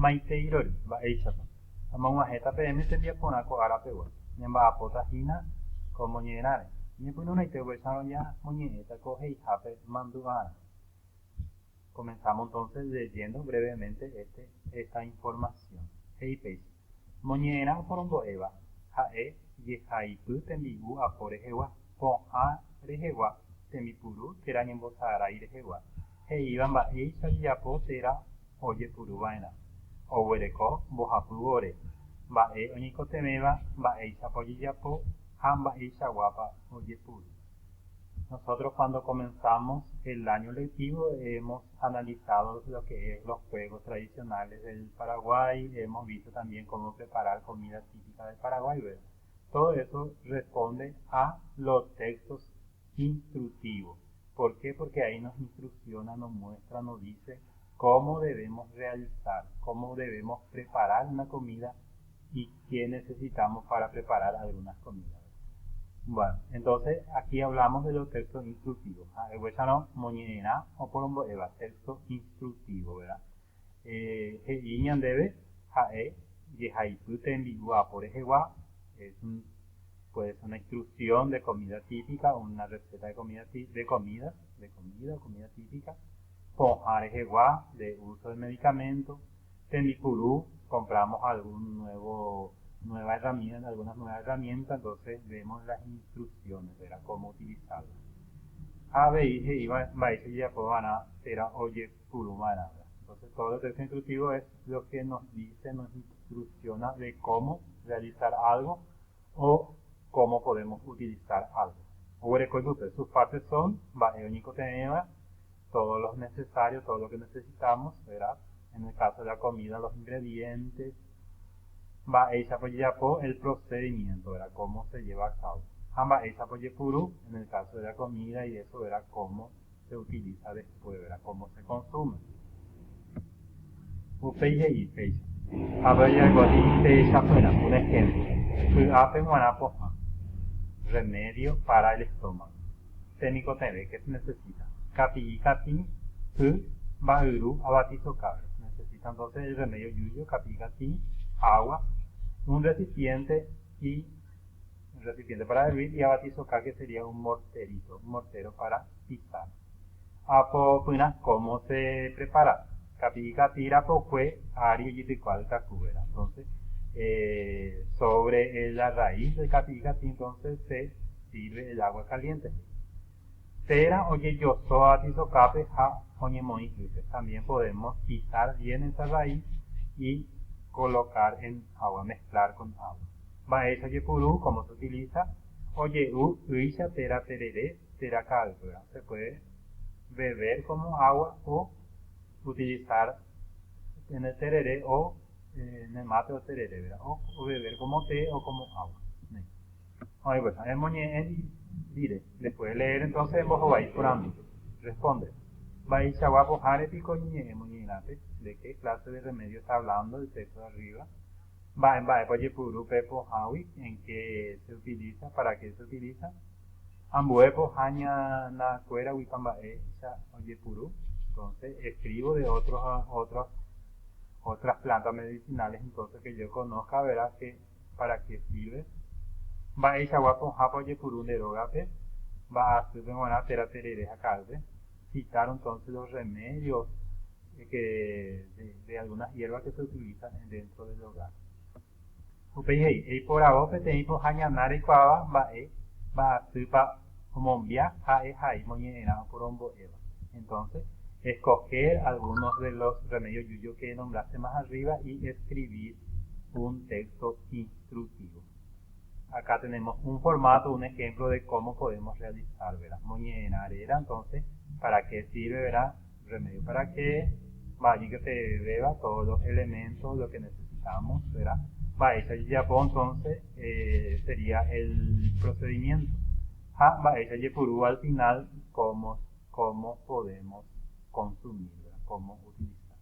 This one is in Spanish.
maite irori, mba'éichapa. Amag̃uahẽta peẽme tembiapórã ko árape gua. Ñamba'apótahína ko moñe'ẽrãre. Ñepyrũraite ovecharõ ya moñe'ẽta ko heihápe mandu'ára. Comenzamos entonces leyendo brevemente esta información. Heipéicha. Moñe'ẽrã oporombo'éva ha'e jehaipy tembi'u apo rehegua. Pohã rehegua tembipuru térã ñembosarái rehegua. He'íva mba'éicha ojejapo térã ojepuruva'erã. Oguereko mbohapy vore. Mba'e oñeikotevẽva mba'éichapa ojejapo ha mba'eichaguápa ojepuru. Nosotros cuando comenzamos el año lectivo hemos analizado lo que es los juegos tradicionales del Paraguay, hemos visto también cómo preparar comida típica del Paraguay, ¿verdad? Todo eso responde a los textos instructivos. ¿Por qué? Porque ahí nos instrucciona, nos muestra, nos dice cómo debemos realizar, cómo debemos preparar una comida y qué necesitamos para preparar algunas comidas. Bueno, entonces aquí hablamos de los textos instructivos. Huesano moñe'ẽrã oporombo'éva, texto instructivo, ¿verdad? He'i debe ha'e jehaipy tembi'u apo rehegua. Puede ser una instrucción de comida típica, una receta de comida típica. Pohã rehegua, de uso de medicamentos. Tembipurú, compramos nueva herramienta, algunas nuevas herramientas, entonces vemos las instrucciones, ¿verdad? Cómo utilizarlas. Entonces todo el texto instructivo es lo que nos dice, nos instrucciona de cómo realizar algo o cómo podemos utilizar algo. Sus partes son todo lo necesario, todo lo que necesitamos, ¿verdad? En el caso de la comida, los ingredientes. El procedimiento, ¿verdad? Cómo se lleva a cabo. En el caso de la comida y eso, ¿verdad? Cómo se utiliza después, ¿verdad? Cómo se consume. Un ejemplo. Remedio para el estómago. ¿Qué se necesita? Necesita entonces el remedio yuyo, agua, un recipiente para hervir y abatizocar, que sería un mortero para pisar. ¿Cómo se prepara? Entonces, sobre la raíz del capigatí, entonces se sirve el agua caliente. También podemos pisar bien esa raíz y colocar en agua, mezclar con agua. ¿Cómo se utiliza? Se puede beber como agua o utilizar en el tereré o en el mate o tereré, ¿verdad? O beber como té o como agua. Después de leer entonces en voz baja por ámbito. Responde. ¿De qué clase de remedio está hablando el texto de arriba? ¿En qué se utiliza? ¿Para qué se utiliza? Entonces escribo de otras plantas medicinales, entonces que yo conozca, verás que para qué sirve. Citar entonces los remedios de algunas hierbas que se utilizan dentro del hogar. Entonces, escoger algunos de los remedios yuyo que nombraste más arriba y escribir un texto instructivo. Acá tenemos un formato, un ejemplo de cómo podemos realizar, ¿verdad? Moñe'ẽrã, entonces, ¿para qué sirve, verdad? Remedio para qué, vaya que se beba todos los elementos, lo que necesitamos, ¿verdad? Entonces, sería el procedimiento. Al final, cómo podemos consumir, ¿verdad? Cómo utilizar.